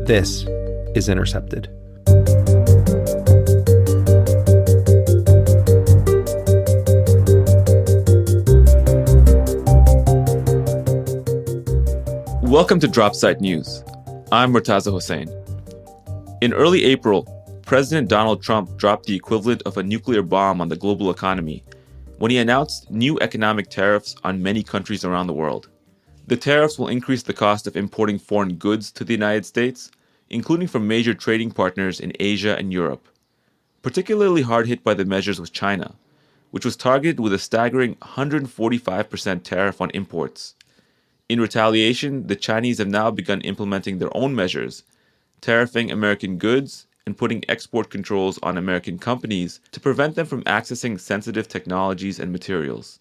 This is Intercepted. Welcome to Dropsite News. I'm Murtaza Hussain. In early April, President Donald Trump dropped the equivalent of a nuclear bomb on the global economy when he announced new economic tariffs on many countries around the world. The tariffs will increase the cost of importing foreign goods to the United States, including from major trading partners in Asia and Europe. Particularly hard hit by the measures was China, which was targeted with a staggering 145% tariff on imports. In retaliation, the Chinese have now begun implementing their own measures, tariffing American goods and putting export controls on American companies to prevent them from accessing sensitive technologies and materials.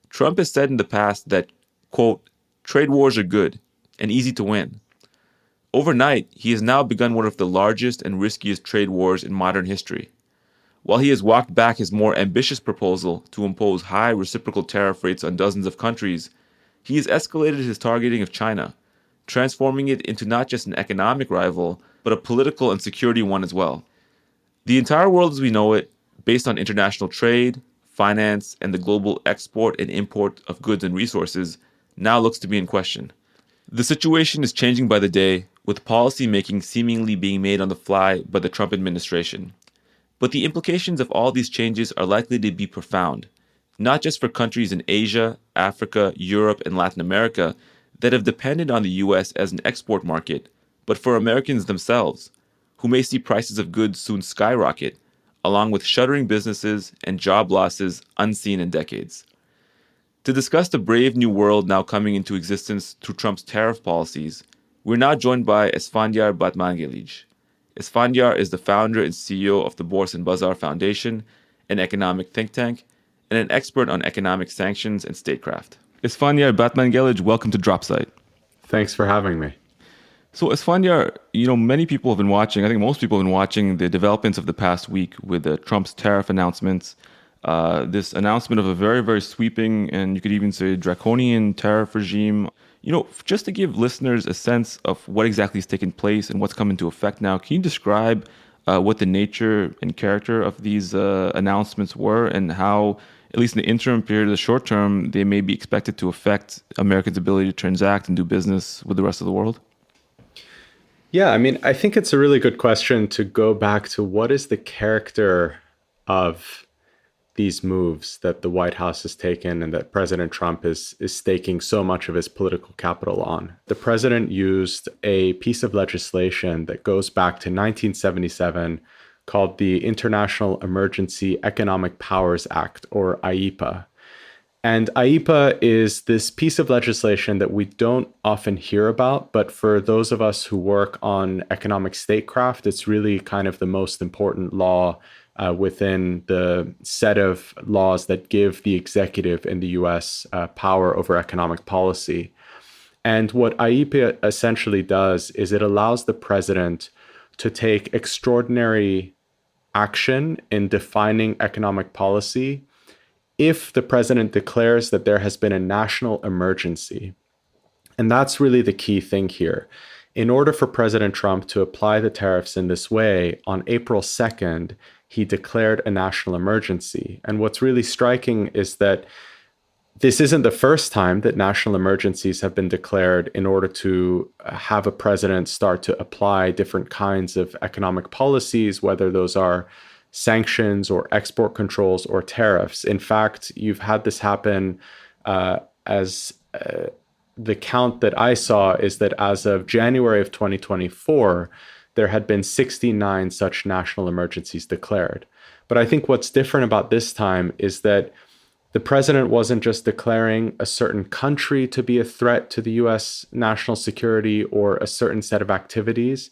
Trump has said in the past that, quote, trade wars are good and easy to win. Overnight, he has now begun one of the largest and riskiest trade wars in modern history. While he has walked back his more ambitious proposal to impose high reciprocal tariff rates on dozens of countries, he has escalated his targeting of China, transforming it into not just an economic rival, but a political and security one as well. The entire world as we know it, based on international trade, finance, and the global export and import of goods and resources, now looks to be in question. The situation is changing by the day, with policy making seemingly being made on the fly by the Trump administration. But the implications of all these changes are likely to be profound, not just for countries in Asia, Africa, Europe, and Latin America that have depended on the US as an export market, but for Americans themselves, who may see prices of goods soon skyrocket, along with shuttering businesses and job losses unseen in decades. To discuss the brave new world now coming into existence through Trump's tariff policies, we're now joined by Esfandyar Batmanghelidj. Esfandyar is the founder and CEO of the Bourse and Bazaar Foundation, an economic think tank, and an expert on economic sanctions and statecraft. Esfandyar Batmanghelidj, welcome to Dropsite. Thanks for having me. So Esfandyar, many people have been watching, I think most people have been watching the developments of the past week with Trump's tariff announcements. This announcement of a very, very sweeping and you could even say draconian tariff regime. Just to give listeners a sense of what exactly is taking place and what's come into effect now, can you describe what the nature and character of these announcements were and how, at least in the interim period, the short term, they may be expected to affect Americans' ability to transact and do business with the rest of the world? Yeah, I think it's a really good question to go back to what is the character of these moves that the White House has taken and that President Trump is staking so much of his political capital on. The president used a piece of legislation that goes back to 1977 called the International Emergency Economic Powers Act, or IEPA. And IEPA is this piece of legislation that we don't often hear about, but for those of us who work on economic statecraft, it's really kind of the most important law within the set of laws that give the executive in the US power over economic policy. And what IEPA essentially does is it allows the president to take extraordinary action in defining economic policy if the president declares that there has been a national emergency. And that's really the key thing here. In order for President Trump to apply the tariffs in this way, on April 2nd, he declared a national emergency. And what's really striking is that this isn't the first time that national emergencies have been declared in order to have a president start to apply different kinds of economic policies, whether those are sanctions or export controls or tariffs. In fact, you've had this happen as the count that I saw is that as of January of 2024, there had been 69 such national emergencies declared. But I think what's different about this time is that the president wasn't just declaring a certain country to be a threat to the US national security or a certain set of activities.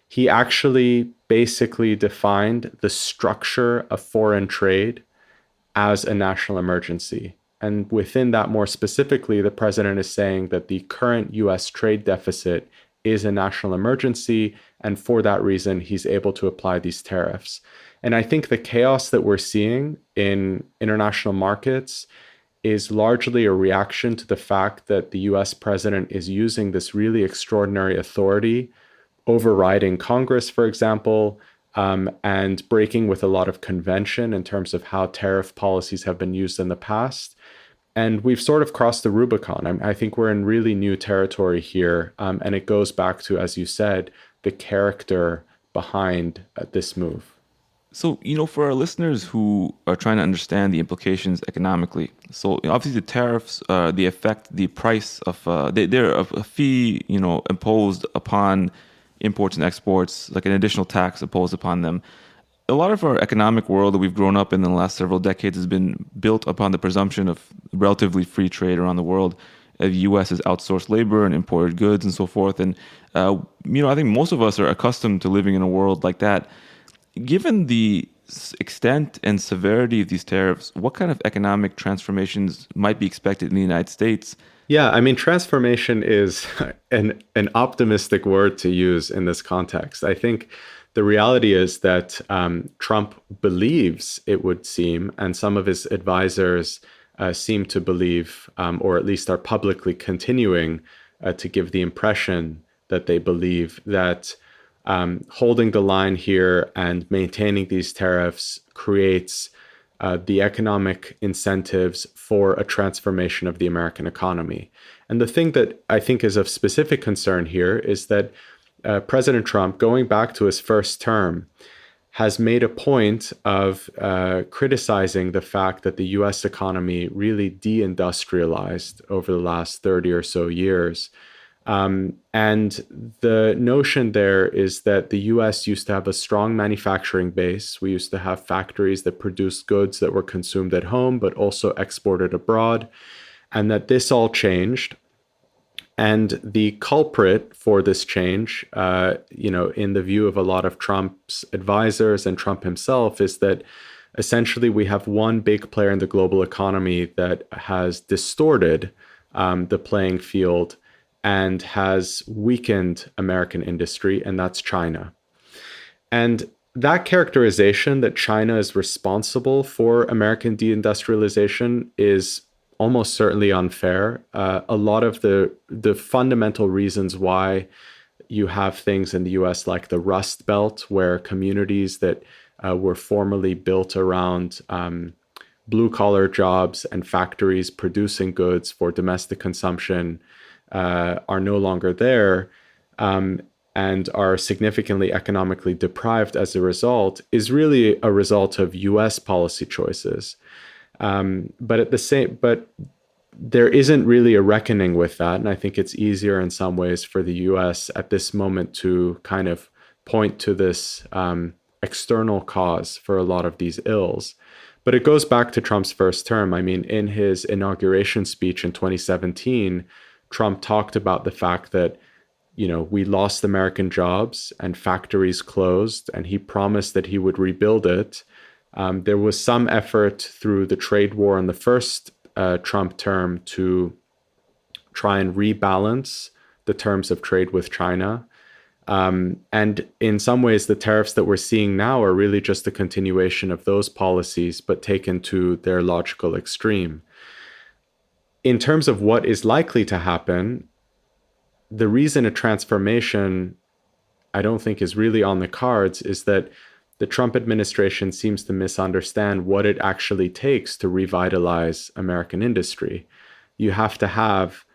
He actually basically defined the structure of foreign trade as a national emergency. And within that, more specifically, the president is saying that the current US trade deficit is a national emergency, and for that reason, he's able to apply these tariffs. And I think the chaos that we're seeing in international markets is largely a reaction to the fact that the US president is using this really extraordinary authority overriding Congress, for example, and breaking with a lot of convention in terms of how tariff policies have been used in the past. And we've sort of crossed the Rubicon. I think we're in really new territory here. And it goes back to, as you said, the character behind this move. So, for our listeners who are trying to understand the implications economically, so obviously the tariffs, they affect the price of, they're a fee, imposed upon imports and exports, like an additional tax imposed upon them. A lot of our economic world that we've grown up in the last several decades has been built upon the presumption of relatively free trade around the world. The U.S. has outsourced labor and imported goods and so forth. And, I think most of us are accustomed to living in a world like that. Given the extent and severity of these tariffs, what kind of economic transformations might be expected in the United States? Yeah, I mean, transformation is an optimistic word to use in this context. I think the reality is that Trump believes, it would seem, and some of his advisors seem to believe, or at least are publicly continuing to give the impression that they believe that holding the line here and maintaining these tariffs creates the economic incentives for a transformation of the American economy. And the thing that I think is of specific concern here is that President Trump, going back to his first term, has made a point of criticizing the fact that the US economy really deindustrialized over the last 30 or so years. And the notion there is that the US used to have a strong manufacturing base. We used to have factories that produced goods that were consumed at home, but also exported abroad, and that this all changed. And the culprit for this change, in the view of a lot of Trump's advisors and Trump himself, is that essentially we have one big player in the global economy that has distorted the playing field and has weakened American industry, and that's China. And that characterization that China is responsible for American deindustrialization is almost certainly unfair. A lot of the fundamental reasons why you have things in the US like the Rust Belt, where communities that were formerly built around blue-collar jobs and factories producing goods for domestic consumption are no longer there and are significantly economically deprived as a result, is really a result of US policy choices. But there isn't really a reckoning with that. And I think it's easier in some ways for the US at this moment to kind of point to this external cause for a lot of these ills. But it goes back to Trump's first term. I mean, in his inauguration speech in 2017, Trump talked about the fact that, we lost American jobs and factories closed, and he promised that he would rebuild it. There was some effort through the trade war in the first Trump term to try and rebalance the terms of trade with China. And in some ways, the tariffs that we're seeing now are really just a continuation of those policies, but taken to their logical extreme. In terms of what is likely to happen, the reason a transformation, I don't think, is really on the cards is that the Trump administration seems to misunderstand what it actually takes to revitalize American industry. You have to have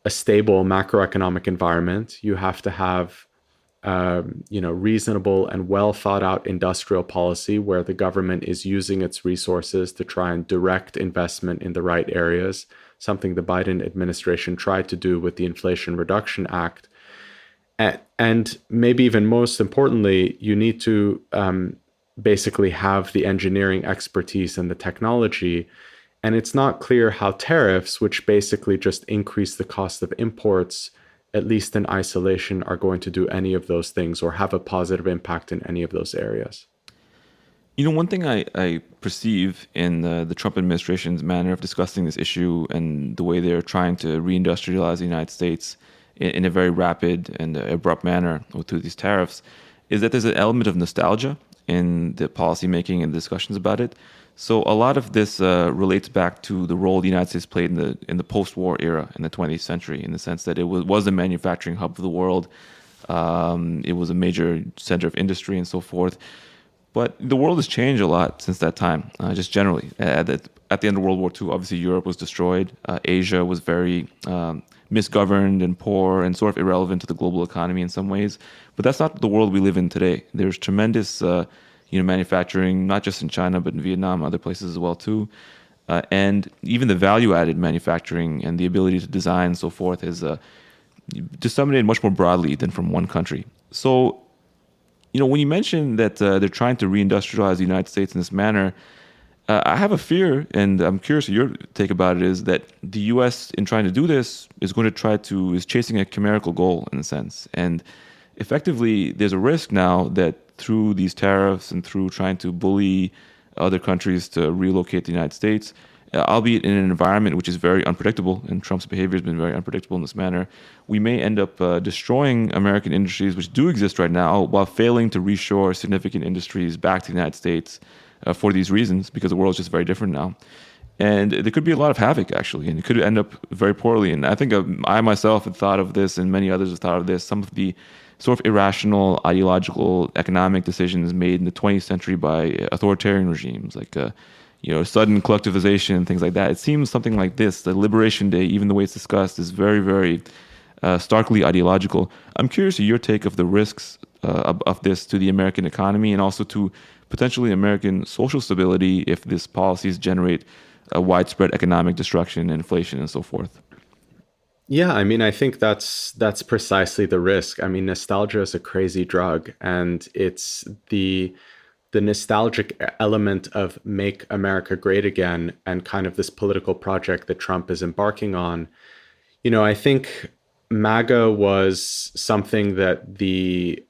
a stable macroeconomic environment. You have to have reasonable and well thought out industrial policy where the government is using its resources to try and direct investment in the right areas, something the Biden administration tried to do with the Inflation Reduction Act. And maybe even most importantly, you need to basically have the engineering expertise and the technology. And it's not clear how tariffs, which basically just increase the cost of imports, at least in isolation, are going to do any of those things or have a positive impact in any of those areas. One thing I perceive in the Trump administration's manner of discussing this issue and the way they're trying to reindustrialize the United States in a very rapid and abrupt manner through these tariffs is that there's an element of nostalgia in the policymaking and discussions about it. So a lot of this relates back to the role the United States played in the post-war era in the 20th century, in the sense that it was a manufacturing hub of the world. It was a major center of industry and so forth. But the world has changed a lot since that time, just generally. At the end of World War II, obviously Europe was destroyed. Asia was very misgoverned and poor and sort of irrelevant to the global economy in some ways. But that's not the world we live in today. There's tremendous manufacturing, not just in China, but in Vietnam, other places as well too. And even the value-added manufacturing and the ability to design and so forth is disseminated much more broadly than from one country. So, when you mention that they're trying to reindustrialize the United States in this manner, I have a fear, and I'm curious what your take about it is, that the U.S. in trying to do this is chasing a chimerical goal in a sense. And effectively, there's a risk now that through these tariffs and through trying to bully other countries to relocate the United States, albeit in an environment which is very unpredictable, and Trump's behavior has been very unpredictable in this manner, we may end up destroying American industries which do exist right now while failing to reshore significant industries back to the United States for these reasons, because the world is just very different now. And there could be a lot of havoc, actually, and it could end up very poorly. And I think I myself had thought of this, and many others have thought of this, some of the sort of irrational, ideological, economic decisions made in the 20th century by authoritarian regimes, like sudden collectivization and things like that. It seems something like this, the Liberation Day, even the way it's discussed, is very, very starkly ideological. I'm curious of your take of the risks of this to the American economy and also to potentially American social stability if these policies generate a widespread economic destruction, inflation, and so forth. Yeah, I mean, I think that's precisely the risk. I mean, nostalgia is a crazy drug, and it's the nostalgic element of make America great again and kind of this political project that Trump is embarking on. I think MAGA was something that the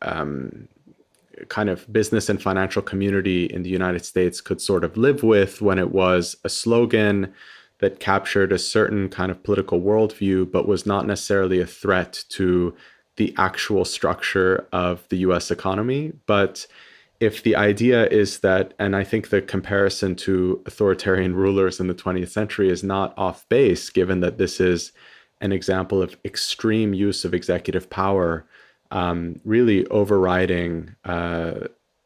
kind of business and financial community in the United States could sort of live with when it was a slogan that captured a certain kind of political worldview, but was not necessarily a threat to the actual structure of the US economy. But if the idea is that, and I think the comparison to authoritarian rulers in the 20th century is not off base, given that this is an example of extreme use of executive power, really overriding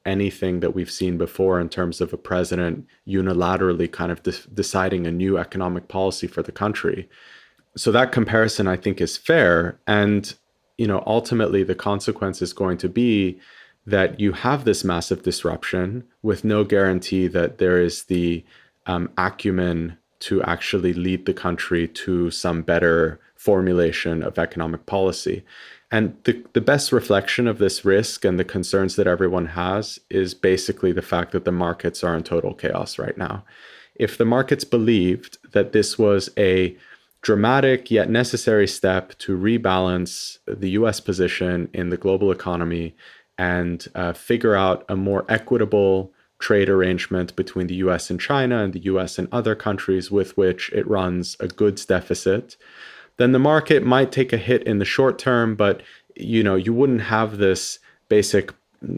anything that we've seen before in terms of a president unilaterally kind of deciding a new economic policy for the country. So that comparison, I think, is fair. And, ultimately the consequence is going to be that you have this massive disruption with no guarantee that there is the acumen to actually lead the country to some better formulation of economic policy. And the best reflection of this risk and the concerns that everyone has is basically the fact that the markets are in total chaos right now. If the markets believed that this was a dramatic yet necessary step to rebalance the US position in the global economy and figure out a more equitable trade arrangement between the US and China and the US and other countries with which it runs a goods deficit, then the market might take a hit in the short term, but you wouldn't have this basic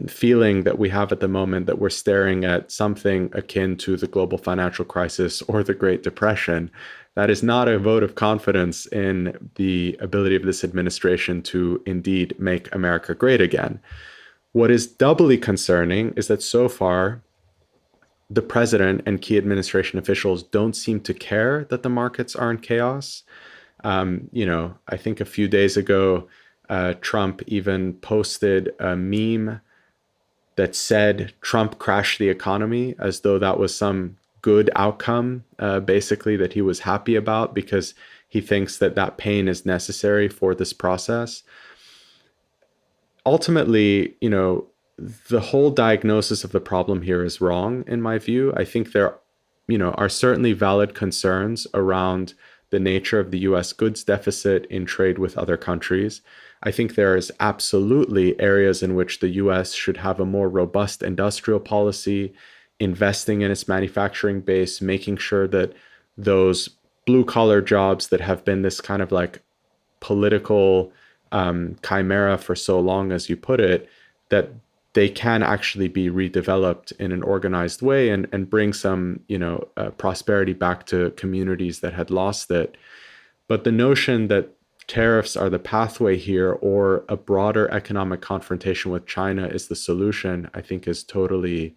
feeling that we have at the moment that we're staring at something akin to the global financial crisis or the Great Depression. That is not a vote of confidence in the ability of this administration to indeed make America great again. What is doubly concerning is that so far, the president and key administration officials don't seem to care that the markets are in chaos. I think a few days ago, Trump even posted a meme that said Trump crashed the economy, as though that was some good outcome, basically, that he was happy about because he thinks that pain is necessary for this process. Ultimately, the whole diagnosis of the problem here is wrong, in my view. I think there, are certainly valid concerns around the nature of the US goods deficit in trade with other countries. I think there is absolutely areas in which the US should have a more robust industrial policy, investing in its manufacturing base, making sure that those blue collar jobs that have been this kind of like political chimera for so long, as you put it, that they can actually be redeveloped in an organized way and bring some, prosperity back to communities that had lost it. But the notion that tariffs are the pathway here or a broader economic confrontation with China is the solution, I think is totally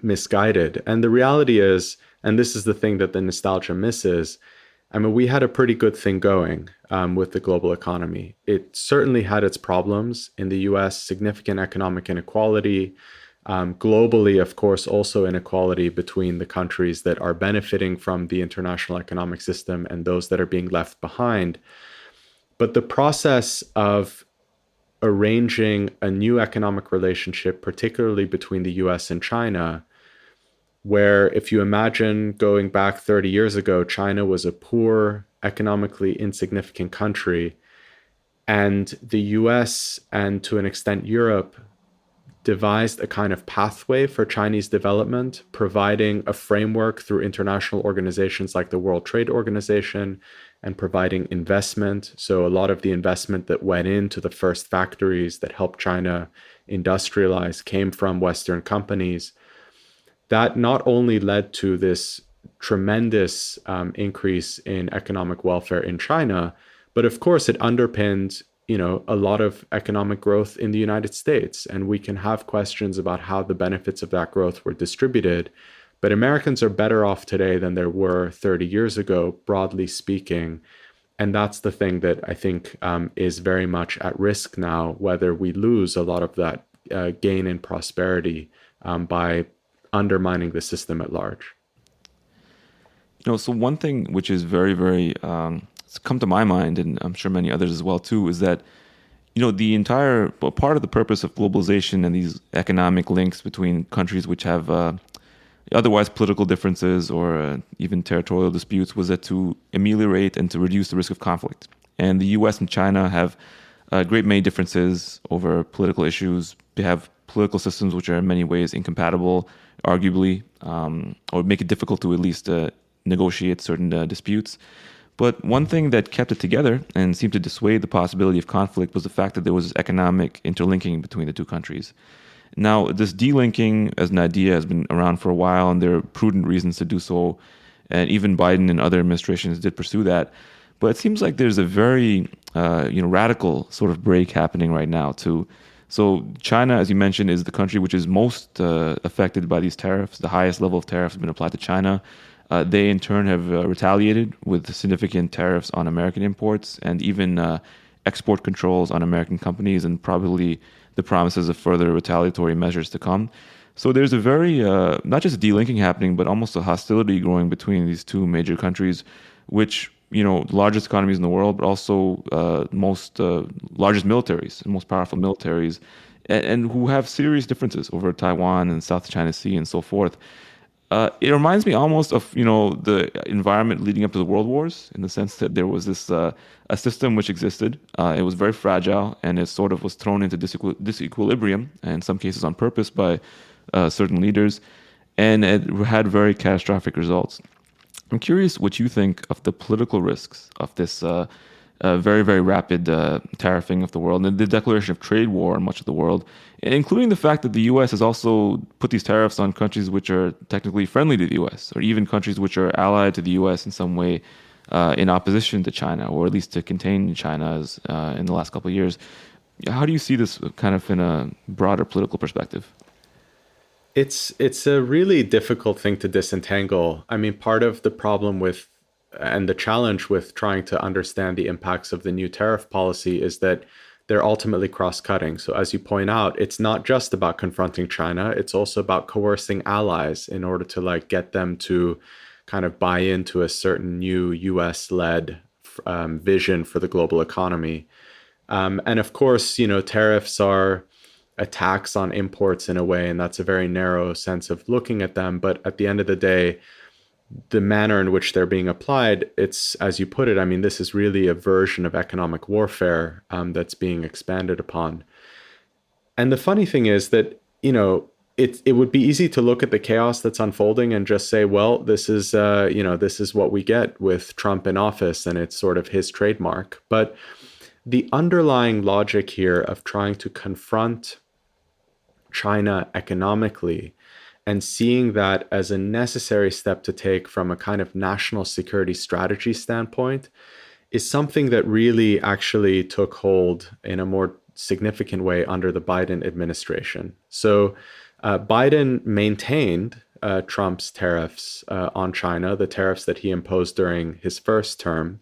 misguided. And the reality is, and this is the thing that the nostalgia misses, I mean, we had a pretty good thing going with the global economy. It certainly had its problems. In the US, significant economic inequality. Globally, of course, also inequality between the countries that are benefiting from the international economic system and those that are being left behind. But the process of arranging a new economic relationship, particularly between the US and China, where if you imagine going back 30 years ago, China was a poor, economically insignificant country, and the US and to an extent Europe devised a kind of pathway for Chinese development, providing a framework through international organizations like the World Trade Organization and providing investment. So a lot of the investment that went into the first factories that helped China industrialize came from Western companies. That not only led to this tremendous increase in economic welfare in China, but of course it underpinned a lot of economic growth in the United States. And we can have questions about how the benefits of that growth were distributed. But Americans are better off today than there were 30 years ago, broadly speaking. And that's the thing that I think is very much at risk now, whether we lose a lot of that gain in prosperity by undermining the system at large. So one thing which is very, very it's come to my mind, and I'm sure many others as well too, is that the entire part of the purpose of globalization and these economic links between countries which have otherwise political differences or even territorial disputes was that to ameliorate and to reduce the risk of conflict. And the U.S. and China have a great many differences over political issues. They have political systems which are in many ways incompatible, arguably, or make it difficult to at least negotiate certain disputes. But one thing that kept it together and seemed to dissuade the possibility of conflict was the fact that there was economic interlinking between the two countries. Now, this delinking as an idea has been around for a while, and there are prudent reasons to do so. And even Biden and other administrations did pursue that. But it seems like there's a very radical sort of break happening right now too. So China, as you mentioned, is the country which is most affected by these tariffs. The highest level of tariffs have been applied to China. They in turn have retaliated with significant tariffs on American imports and even export controls on American companies, and probably the promises of further retaliatory measures to come. So there's a very, not just delinking happening, but almost a hostility growing between these two major countries, which, largest economies in the world, but also largest militaries, and most powerful militaries, and who have serious differences over Taiwan and South China Sea and so forth. It reminds me almost of, the environment leading up to the world wars, in the sense that there was this a system which existed. It was very fragile, and it sort of was thrown into disequilibrium, and in some cases on purpose by certain leaders, and it had very catastrophic results. I'm curious what you think of the political risks of this very, very rapid tariffing of the world and the declaration of trade war on much of the world, including the fact that the U.S. has also put these tariffs on countries which are technically friendly to the U.S., or even countries which are allied to the U.S. in some way in opposition to China, or at least to contain China as, in the last couple of years. How do you see this kind of in a broader political perspective? It's a really difficult thing to disentangle. I mean, part of the problem with and the challenge with trying to understand the impacts of the new tariff policy is that they're ultimately cross-cutting. So as you point out, it's not just about confronting China, it's also about coercing allies in order to get them to kind of buy into a certain new US-led vision for the global economy. And of course, tariffs are a tax on imports in a way, and that's a very narrow sense of looking at them. But at the end of the day, the manner in which they're being applied, it's, as you put it, I mean, this is really a version of economic warfare that's being expanded upon. And the funny thing is that, it would be easy to look at the chaos that's unfolding and just say, well, this is what we get with Trump in office, and it's sort of his trademark. But the underlying logic here of trying to confront China economically and seeing that as a necessary step to take from a kind of national security strategy standpoint is something that really actually took hold in a more significant way under the Biden administration. So Biden maintained Trump's tariffs on China, the tariffs that he imposed during his first term.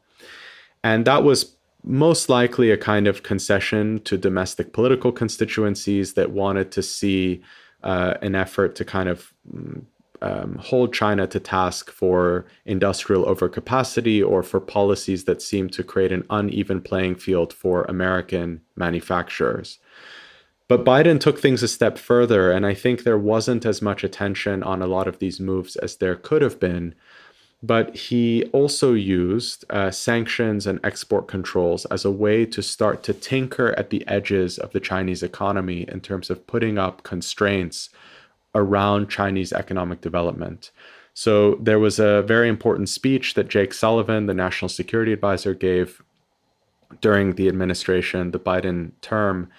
And that was most likely a kind of concession to domestic political constituencies that wanted to see an effort to kind of hold China to task for industrial overcapacity or for policies that seem to create an uneven playing field for American manufacturers. But Biden took things a step further, and I think there wasn't as much attention on a lot of these moves as there could have been. But he also used sanctions and export controls as a way to start to tinker at the edges of the Chinese economy in terms of putting up constraints around Chinese economic development. So there was a very important speech that Jake Sullivan, the national security advisor, gave during the administration, the Biden term,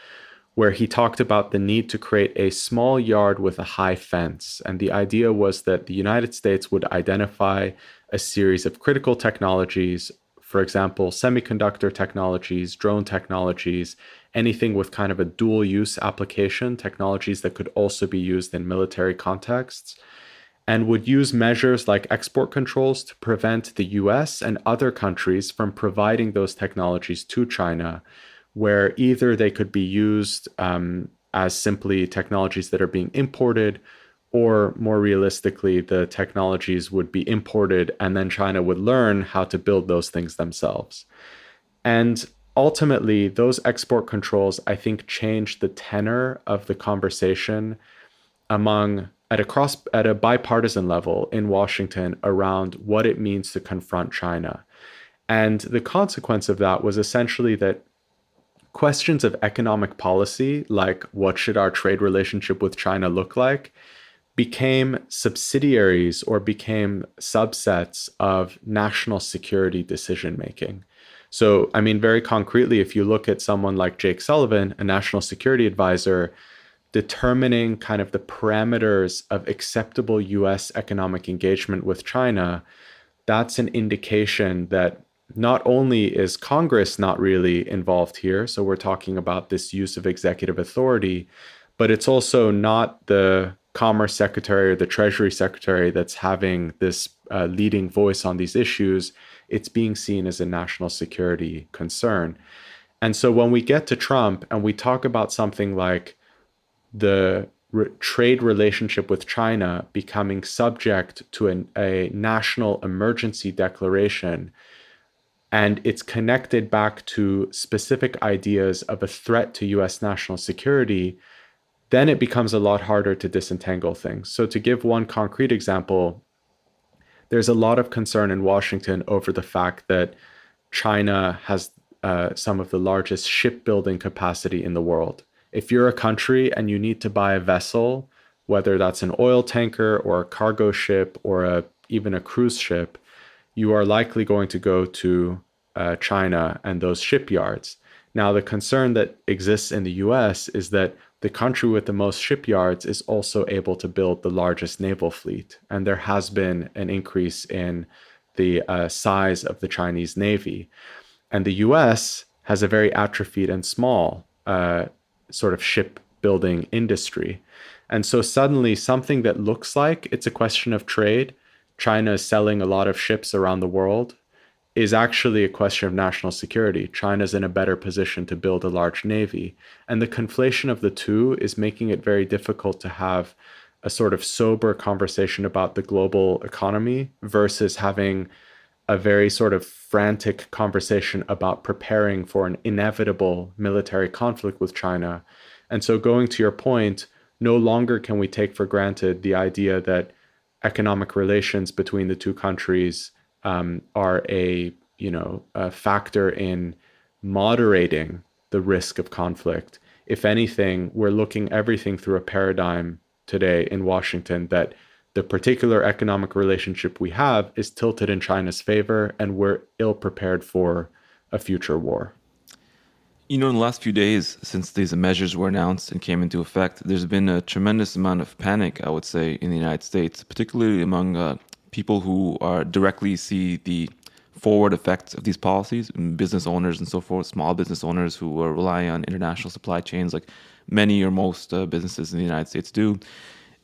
where he talked about the need to create a small yard with a high fence. And the idea was that the United States would identify a series of critical technologies, for example, semiconductor technologies, drone technologies, anything with kind of a dual use application, technologies that could also be used in military contexts, and would use measures like export controls to prevent the US and other countries from providing those technologies to China, where either they could be used as simply technologies that are being imported, or more realistically, the technologies would be imported and then China would learn how to build those things themselves. And ultimately, those export controls, I think, changed the tenor of the conversation at a bipartisan level in Washington around what it means to confront China. And the consequence of that was essentially that questions of economic policy, like what should our trade relationship with China look like, became subsidiaries or became subsets of national security decision making. So, I mean, very concretely, if you look at someone like Jake Sullivan, a national security advisor, determining kind of the parameters of acceptable US economic engagement with China, that's an indication that not only is Congress not really involved here, so we're talking about this use of executive authority, but it's also not the Commerce Secretary or the Treasury Secretary that's having this leading voice on these issues. It's being seen as a national security concern. And so when we get to Trump and we talk about something like the trade relationship with China becoming subject to a national emergency declaration, and it's connected back to specific ideas of a threat to US national security, then it becomes a lot harder to disentangle things. So to give one concrete example, there's a lot of concern in Washington over the fact that China has some of the largest shipbuilding capacity in the world. If you're a country and you need to buy a vessel, whether that's an oil tanker or a cargo ship or even a cruise ship, you are likely going to go to China and those shipyards. Now, the concern that exists in the US is that the country with the most shipyards is also able to build the largest naval fleet. And there has been an increase in the size of the Chinese Navy. And the US has a very atrophied and small sort of shipbuilding industry. And so suddenly something that looks like it's a question of trade, China is selling a lot of ships around the world, is actually a question of national security. China's in a better position to build a large navy. And the conflation of the two is making it very difficult to have a sort of sober conversation about the global economy versus having a very sort of frantic conversation about preparing for an inevitable military conflict with China. And so going to your point, no longer can we take for granted the idea that economic relations between the two countries are a factor in moderating the risk of conflict. If anything, we're looking everything through a paradigm today in Washington that the particular economic relationship we have is tilted in China's favor, and we're ill prepared for a future war. In the last few days, since these measures were announced and came into effect, there's been a tremendous amount of panic, I would say, in the United States, particularly among people who directly see the forward effects of these policies. And business owners and so forth, small business owners who are relying on international supply chains, like many or most businesses in the United States do.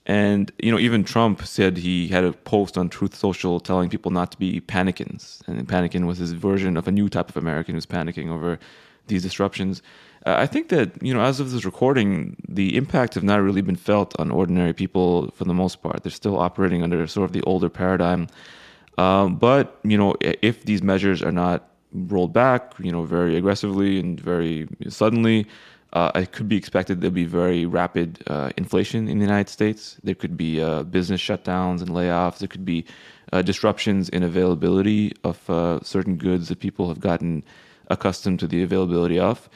And, even Trump said he had a post on Truth Social telling people not to be panicans. And panican was his version of a new type of American who's panicking over these disruptions. I think that, as of this recording, the impact have not really been felt on ordinary people for the most part. They're still operating under sort of the older paradigm. But, if these measures are not rolled back, very aggressively and very suddenly, it could be expected there'll be very rapid inflation in the United States. There could be business shutdowns and layoffs. There could be disruptions in availability of certain goods that people have gotten accustomed to the availability of.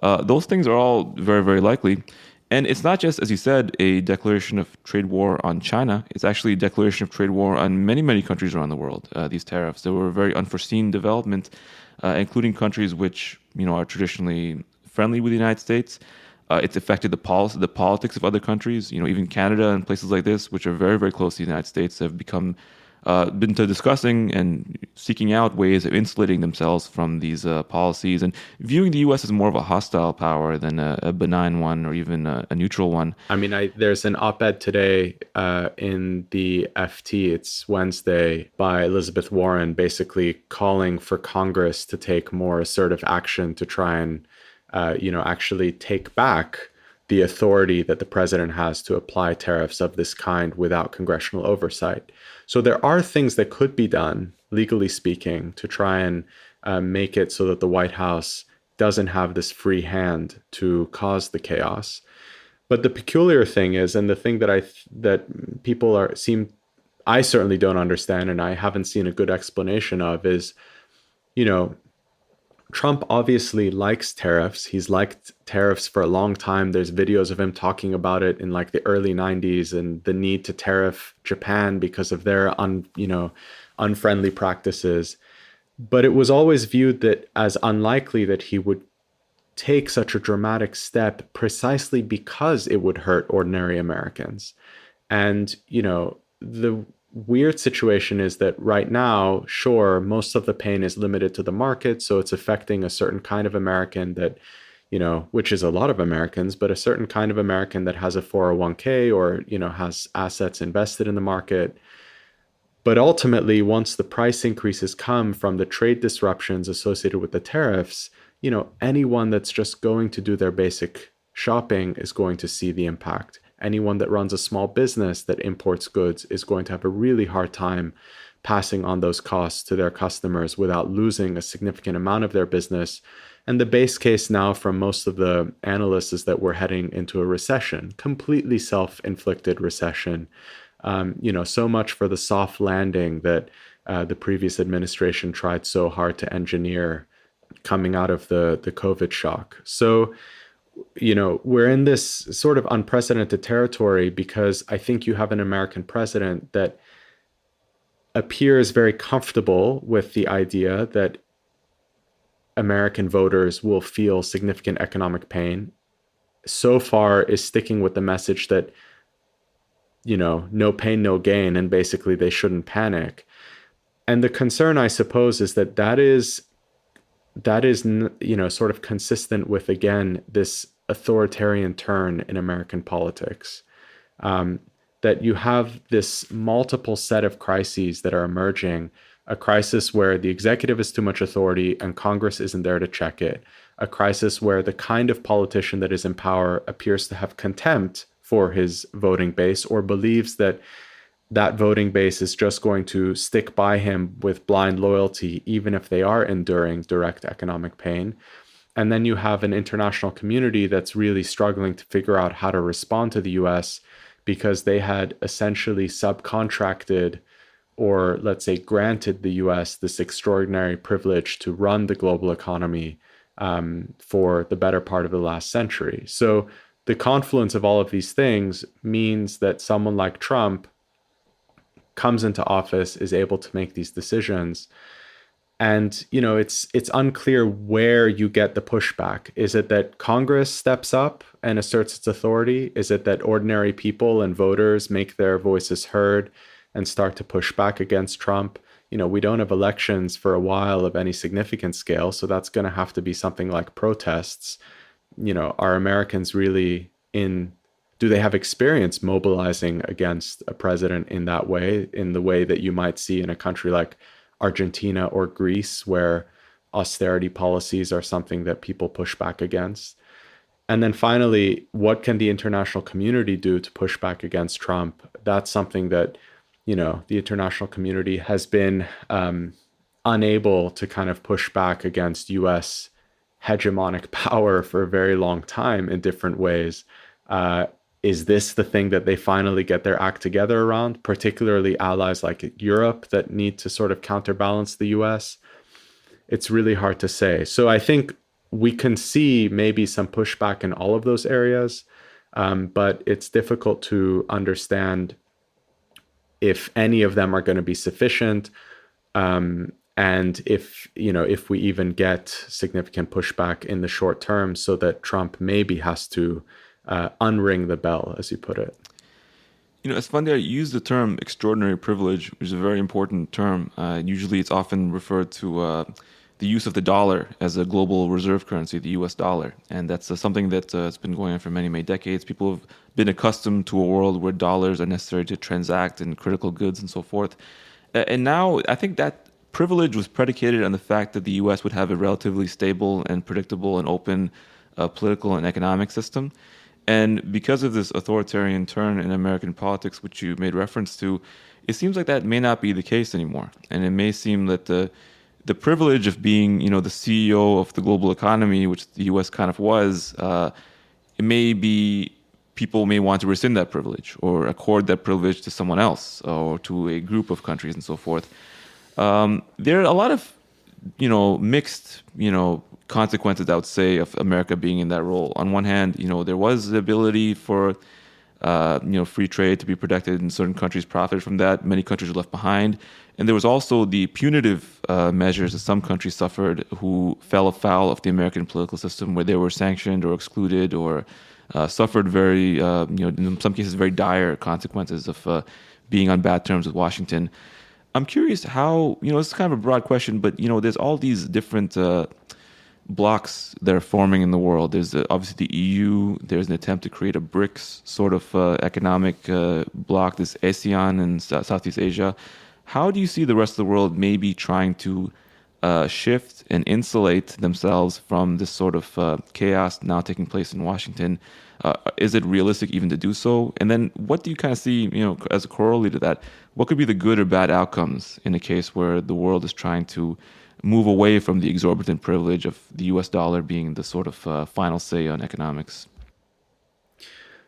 Those things are all very, very likely. And it's not just, as you said, a declaration of trade war on China. It's actually a declaration of trade war on many, many countries around the world, these tariffs. They were a very unforeseen development, including countries which, are traditionally friendly with the United States. It's affected the politics of other countries. Even Canada and places like this, which are very, very close to the United States, have been to discussing and seeking out ways of insulating themselves from these policies and viewing the U.S. as more of a hostile power than a benign one or even a neutral one. I mean, there's an op-ed today in the FT, it's Wednesday, by Elizabeth Warren, basically calling for Congress to take more assertive action to try and actually take back the authority that the president has to apply tariffs of this kind without congressional oversight. So there are things that could be done, legally speaking, to try and make it so that the White House doesn't have this free hand to cause the chaos. But the peculiar thing is, and the thing that people I certainly don't understand, and I haven't seen a good explanation of, is, Trump obviously likes tariffs. He's liked tariffs for a long time. There's videos of him talking about it in like the early 90s and the need to tariff Japan because of their unfriendly practices. But it was always viewed that as unlikely that he would take such a dramatic step precisely because it would hurt ordinary Americans. And, the weird situation is that right now, sure, most of the pain is limited to the market. So it's affecting a certain kind of American that, which is a lot of Americans, but a certain kind of American that has a 401k or, has assets invested in the market. But ultimately, once the price increases come from the trade disruptions associated with the tariffs, anyone that's just going to do their basic shopping is going to see the impact. Anyone that runs a small business that imports goods is going to have a really hard time passing on those costs to their customers without losing a significant amount of their business. And the base case now from most of the analysts is that we're heading into a recession, completely self-inflicted recession. So much for the soft landing that the previous administration tried so hard to engineer coming out of the COVID shock. So, we're in this sort of unprecedented territory because I think you have an American president that appears very comfortable with the idea that American voters will feel significant economic pain. So far is sticking with the message that, no pain, no gain, and basically they shouldn't panic. And the concern, I suppose, is that is sort of consistent with, again, this authoritarian turn in American politics, that you have this multiple set of crises that are emerging, a crisis where the executive has too much authority and Congress isn't there to check it, a crisis where the kind of politician that is in power appears to have contempt for his voting base or believes that voting base is just going to stick by him with blind loyalty, even if they are enduring direct economic pain. And then you have an international community that's really struggling to figure out how to respond to the US because they had essentially subcontracted or, let's say, granted the US this extraordinary privilege to run the global economy for the better part of the last century. So the confluence of all of these things means that someone like Trump comes into office, is able to make these decisions. And, it's unclear where you get the pushback. Is it that Congress steps up and asserts its authority? Is it that ordinary people and voters make their voices heard and start to push back against Trump? we don't have elections for a while of any significant scale. So that's going to have to be something like protests. Are Americans really do they have experience mobilizing against a president in that way, in the way that you might see in a country like Argentina or Greece, where austerity policies are something that people push back against? And then finally, what can the international community do to push back against Trump? That's something that, the international community has been unable to kind of push back against US hegemonic power for a very long time in different ways. Is this the thing that they finally get their act together around, particularly allies like Europe that need to sort of counterbalance the US? It's really hard to say. So I think we can see maybe some pushback in all of those areas, but it's difficult to understand if any of them are going to be sufficient, and if we even get significant pushback in the short term, so that Trump maybe has to unring the bell, as you put it. Esfandyar used the term extraordinary privilege, which is a very important term. Usually it's often referred to the use of the dollar as a global reserve currency, the US dollar. And that's something that has been going on for many, many decades. People have been accustomed to a world where dollars are necessary to transact in critical goods and so forth. And now I think that privilege was predicated on the fact that the US would have a relatively stable and predictable and open political and economic system. And because of this authoritarian turn in American politics, which you made reference to, it seems like that may not be the case anymore. And it may seem that the privilege of being, the CEO of the global economy, which the U.S. kind of was, it may be people may want to rescind that privilege or accord that privilege to someone else or to a group of countries and so forth. There are a lot of, mixed, consequences, I would say, of America being in that role. On one hand, there was the ability for free trade to be protected, and certain countries profited from that. Many countries were left behind. And there was also the punitive measures that some countries suffered who fell afoul of the American political system, where they were sanctioned or excluded or suffered very, in some cases, very dire consequences of being on bad terms with Washington. I'm curious how, it's kind of a broad question, but, there's all these different blocks that are forming in the world. There's obviously the EU. There's an attempt to create a BRICS sort of economic bloc, this ASEAN in Southeast Asia. How do you see the rest of the world maybe trying to shift and insulate themselves from this sort of chaos now taking place in Washington? Is it realistic even to do so? And then what do you kind of see, as a corollary to that? What could be the good or bad outcomes in a case where the world is trying to move away from the exorbitant privilege of the US dollar being the sort of final say on economics?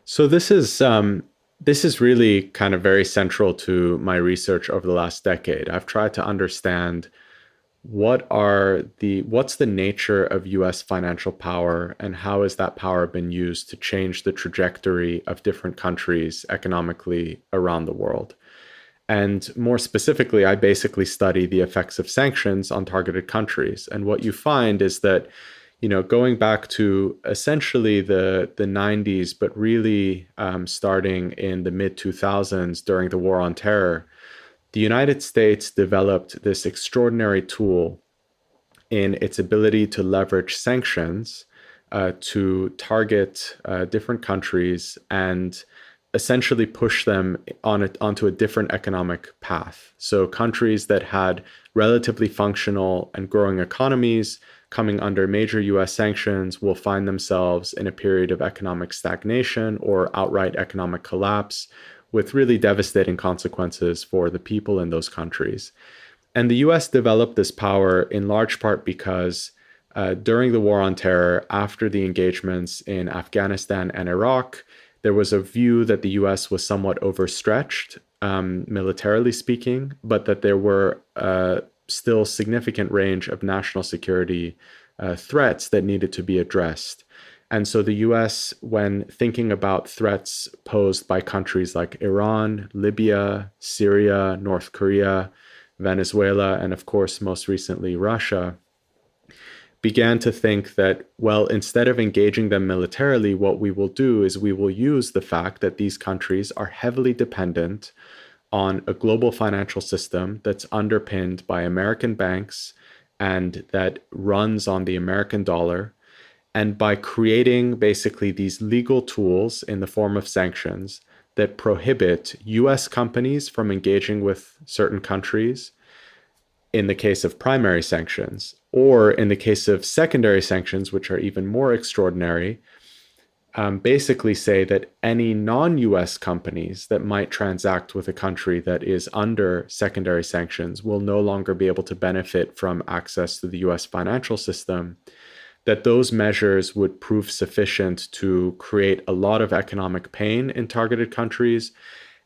So this is really kind of very central to my research over the last decade. I've tried to understand what's the nature of US financial power, and how has that power been used to change the trajectory of different countries economically around the world. And more specifically, I basically study the effects of sanctions on targeted countries. And what you find is that, going back to essentially the 90s, but really starting in the mid 2000s during the War on Terror, the United States developed this extraordinary tool in its ability to leverage sanctions to target different countries and essentially push them onto a different economic path. So countries that had relatively functional and growing economies coming under major US sanctions will find themselves in a period of economic stagnation or outright economic collapse, with really devastating consequences for the people in those countries. And the US developed this power in large part because during the War on Terror, after the engagements in Afghanistan and Iraq, there was a view that the US was somewhat overstretched, militarily speaking, but that there were still significant range of national security threats that needed to be addressed. And so the US, when thinking about threats posed by countries like Iran, Libya, Syria, North Korea, Venezuela, and of course, most recently, Russia, began to think that, well, instead of engaging them militarily, what we will do is we will use the fact that these countries are heavily dependent on a global financial system that's underpinned by American banks and that runs on the American dollar. And by creating basically these legal tools in the form of sanctions that prohibit US companies from engaging with certain countries in the case of primary sanctions, or in the case of secondary sanctions, which are even more extraordinary, basically say that any non-US companies that might transact with a country that is under secondary sanctions will no longer be able to benefit from access to the US financial system, that those measures would prove sufficient to create a lot of economic pain in targeted countries.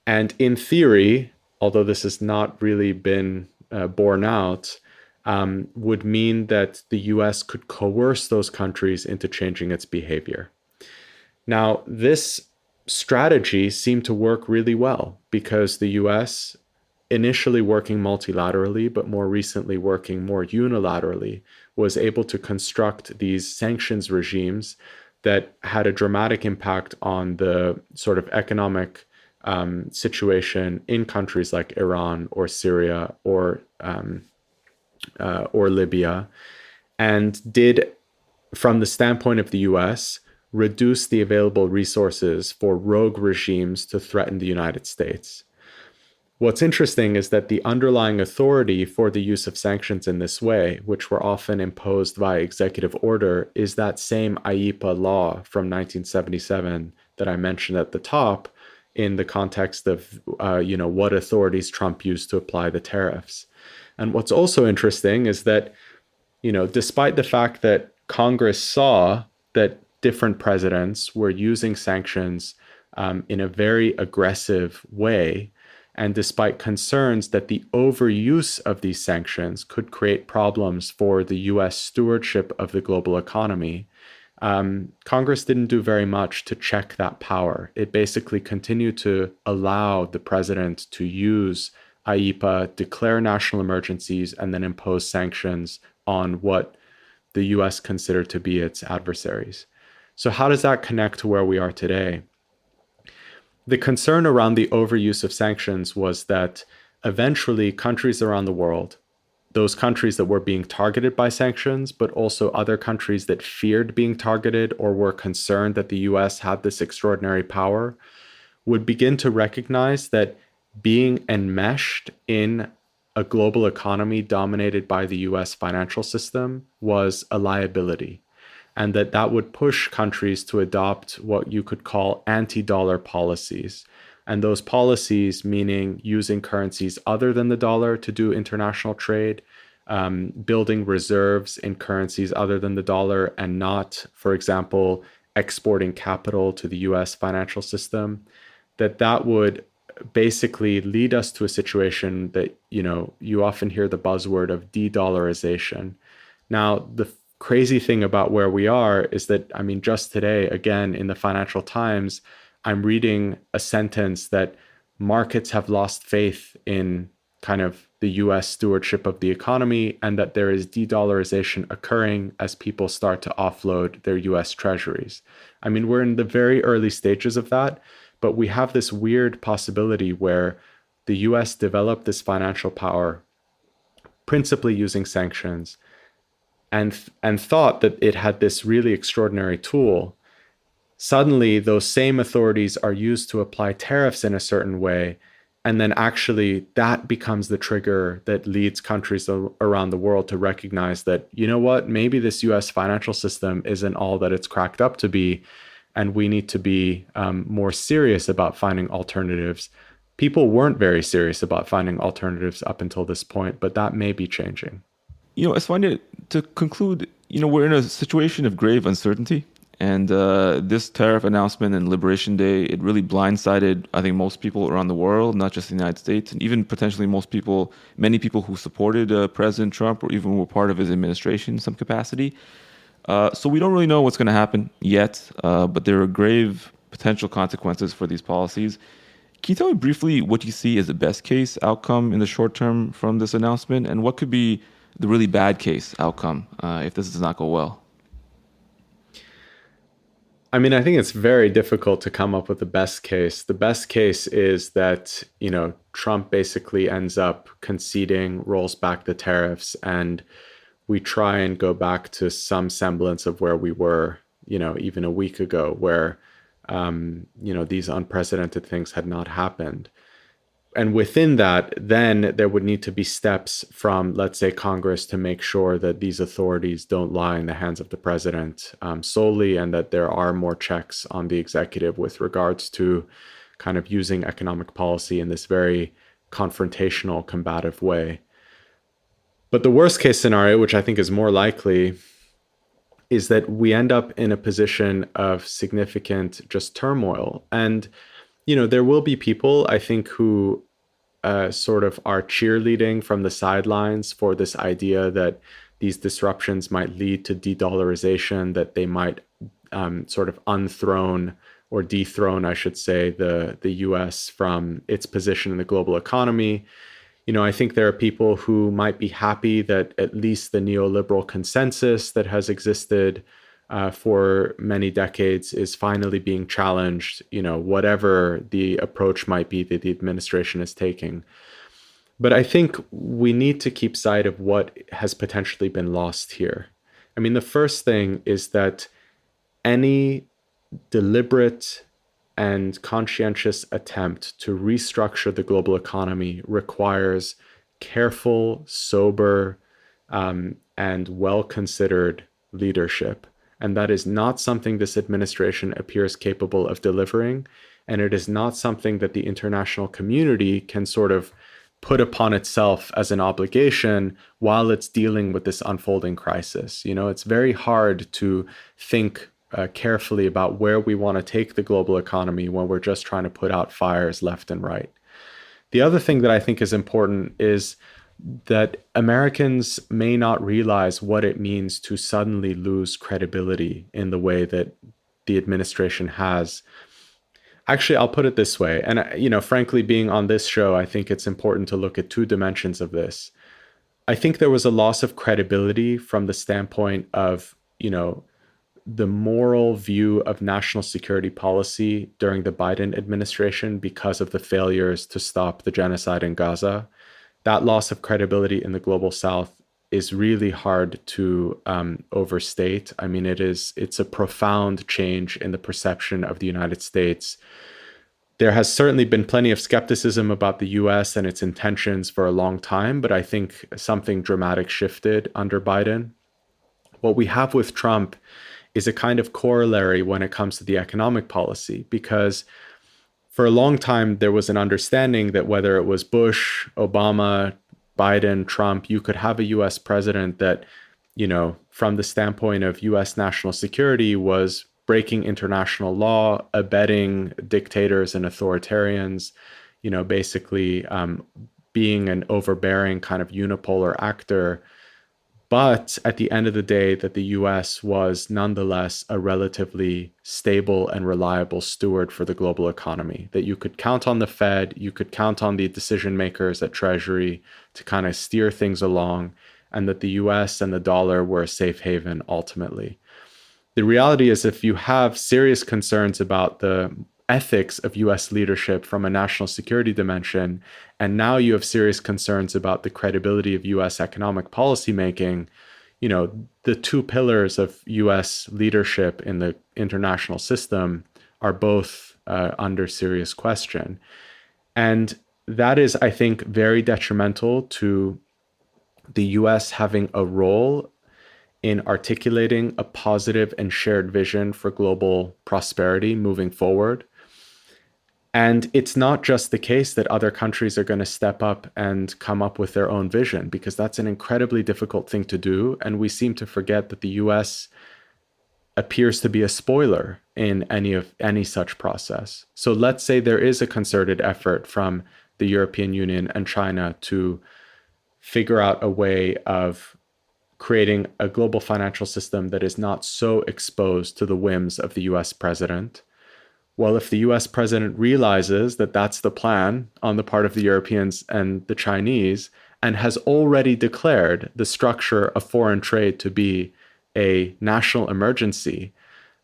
And in theory, although this has not really been borne out, would mean that the US could coerce those countries into changing its behavior. Now, this strategy seemed to work really well because the US, initially working multilaterally, but more recently working more unilaterally, was able to construct these sanctions regimes that had a dramatic impact on the sort of economic situation in countries like Iran or Syria or Libya, and did, from the standpoint of the US, reduce the available resources for rogue regimes to threaten the United States. What's interesting is that the underlying authority for the use of sanctions in this way, which were often imposed via executive order, is that same IEEPA law from 1977 that I mentioned at the top in the context of, what authorities Trump used to apply the tariffs. And what's also interesting is that, despite the fact that Congress saw that different presidents were using sanctions in a very aggressive way, and despite concerns that the overuse of these sanctions could create problems for the US stewardship of the global economy, Congress didn't do very much to check that power. It basically continued to allow the president to use IEEPA, declare national emergencies, and then impose sanctions on what the US considered to be its adversaries. So how does that connect to where we are today? The concern around the overuse of sanctions was that eventually countries around the world, those countries that were being targeted by sanctions, but also other countries that feared being targeted or were concerned that the US had this extraordinary power, would begin to recognize that being enmeshed in a global economy dominated by the US financial system was a liability, and that would push countries to adopt what you could call anti-dollar policies. And those policies meaning using currencies other than the dollar to do international trade, building reserves in currencies other than the dollar, and not, for example, exporting capital to the US financial system, that would basically lead us to a situation that, you often hear the buzzword of de-dollarization. Now, the crazy thing about where we are is that, just today, again, in the Financial Times, I'm reading a sentence that markets have lost faith in kind of the US stewardship of the economy, and that there is de-dollarization occurring as people start to offload their US treasuries. We're in the very early stages of that, but we have this weird possibility where the US developed this financial power principally using sanctions, and thought that it had this really extraordinary tool. Suddenly, those same authorities are used to apply tariffs in a certain way, and then actually that becomes the trigger that leads countries around the world to recognize that, maybe this US financial system isn't all that it's cracked up to be, and we need to be more serious about finding alternatives. People weren't very serious about finding alternatives up until this point, but that may be changing. Esfandyar, to conclude, we're in a situation of grave uncertainty. And this tariff announcement and Liberation Day, it really blindsided, I think, most people around the world, not just the United States, and even potentially many people who supported President Trump or even were part of his administration in some capacity. So we don't really know what's going to happen yet, but there are grave potential consequences for these policies. Can you tell me briefly what you see as the best case outcome in the short term from this announcement, and what could be the really bad case outcome if this does not go well? I think it's very difficult to come up with the best case. The best case is that, Trump basically ends up conceding, rolls back the tariffs, and we try and go back to some semblance of where we were, even a week ago, where, these unprecedented things had not happened. And within that, then there would need to be steps from, let's say, Congress to make sure that these authorities don't lie in the hands of the president solely, and that there are more checks on the executive with regards to kind of using economic policy in this very confrontational, combative way. But the worst case scenario, which I think is more likely, is that we end up in a position of significant just turmoil. And there will be people, I think, who sort of are cheerleading from the sidelines for this idea that these disruptions might lead to de-dollarization, that they might sort of dethrone, I should say, the US from its position in the global economy. I think there are people who might be happy that at least the neoliberal consensus that has existed for many decades is finally being challenged, whatever the approach might be that the administration is taking. But I think we need to keep sight of what has potentially been lost here. I mean, the first thing is that any deliberate and conscientious attempt to restructure the global economy requires careful, sober, and well-considered leadership. And that is not something this administration appears capable of delivering. And it is not something that the international community can sort of put upon itself as an obligation while it's dealing with this unfolding crisis. It's very hard to think carefully about where we want to take the global economy when we're just trying to put out fires left and right. The other thing that I think is important is that Americans may not realize what it means to suddenly lose credibility in the way that the administration has. Actually, I'll put it this way. And, frankly, being on this show, I think it's important to look at two dimensions of this. I think there was a loss of credibility from the standpoint of, the moral view of national security policy during the Biden administration because of the failures to stop the genocide in Gaza. That loss of credibility in the global South is really hard to overstate. I mean, it's a profound change in the perception of the United States. There has certainly been plenty of skepticism about the US and its intentions for a long time, but I think something dramatic shifted under Biden. What we have with Trump is a kind of corollary when it comes to the economic policy, because for a long time, there was an understanding that whether it was Bush, Obama, Biden, Trump, you could have a US president that, from the standpoint of US national security, was breaking international law, abetting dictators and authoritarians, basically being an overbearing kind of unipolar actor. But at the end of the day, that the US was nonetheless a relatively stable and reliable steward for the global economy, that you could count on the Fed, you could count on the decision makers at Treasury to kind of steer things along, and that the US and the dollar were a safe haven ultimately. The reality is, if you have serious concerns about the ethics of US leadership from a national security dimension, and now you have serious concerns about the credibility of US economic policymaking, the two pillars of US leadership in the international system are both under serious question. And that is, I think, very detrimental to the US having a role in articulating a positive and shared vision for global prosperity moving forward. And it's not just the case that other countries are going to step up and come up with their own vision, because that's an incredibly difficult thing to do. And we seem to forget that the US appears to be a spoiler in any such process. So let's say there is a concerted effort from the European Union and China to figure out a way of creating a global financial system that is not so exposed to the whims of the US president. Well, if the US president realizes that that's the plan on the part of the Europeans and the Chinese, and has already declared the structure of foreign trade to be a national emergency,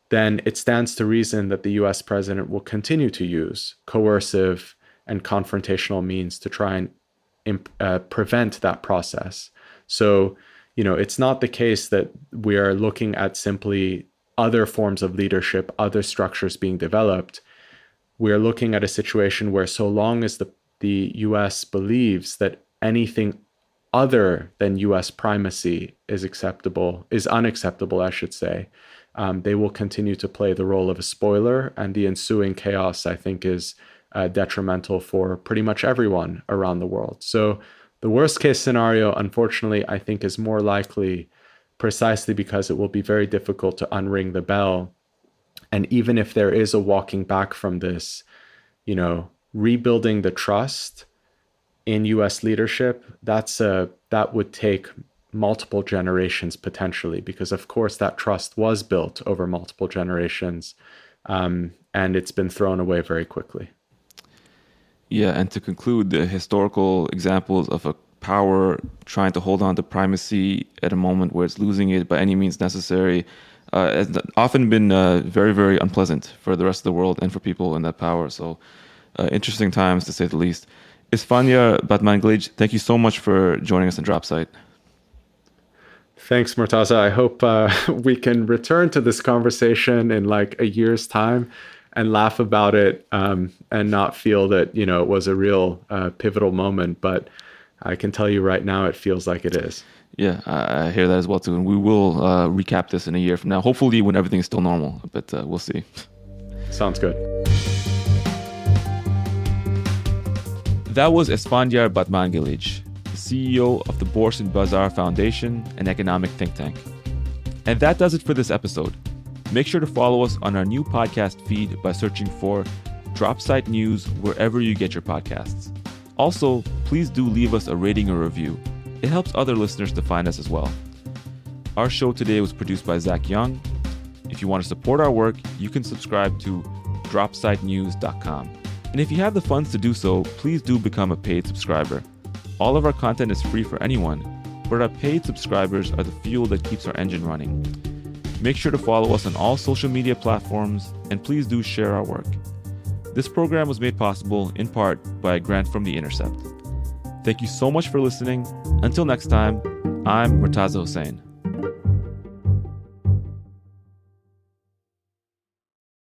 then it stands to reason that the US president will continue to use coercive and confrontational means to try and prevent that process. So, it's not the case that we are looking at simply other forms of leadership, other structures being developed. We're looking at a situation where so long as the US believes that anything other than US primacy is unacceptable, I should say, they will continue to play the role of a spoiler, and the ensuing chaos, I think, is detrimental for pretty much everyone around the world. So the worst case scenario, unfortunately, I think is more likely precisely because it will be very difficult to unring the bell. And even if there is a walking back from this, rebuilding the trust in US leadership, that would take multiple generations potentially, because of course that trust was built over multiple generations, and it's been thrown away very quickly. Yeah, and to conclude, the historical examples of a power trying to hold on to primacy at a moment where it's losing it by any means necessary has often been very, very unpleasant for the rest of the world and for people in that power. So interesting times, to say the least. Esfandyar Batmanghelidj, thank you so much for joining us in Dropsite. Thanks, Murtaza. I hope we can return to this conversation in like a year's time and laugh about it, and not feel that, it was a real pivotal moment. But I can tell you right now, it feels like it is. Yeah, I hear that as well too. And we will recap this in a year from now, hopefully when everything is still normal, but we'll see. Sounds good. That was Esfandyar Batmanghelidj, the CEO of the Bourse and Bazaar Foundation, an economic think tank. And that does it for this episode. Make sure to follow us on our new podcast feed by searching for Dropsite News wherever you get your podcasts. Also, please do leave us a rating or review. It helps other listeners to find us as well. Our show today was produced by Zach Young. If you want to support our work, you can subscribe to dropsitenews.com. And if you have the funds to do so, please do become a paid subscriber. All of our content is free for anyone, but our paid subscribers are the fuel that keeps our engine running. Make sure to follow us on all social media platforms, and please do share our work. This program was made possible in part by a grant from The Intercept. Thank you so much for listening. Until next time, I'm Murtaza Hussain.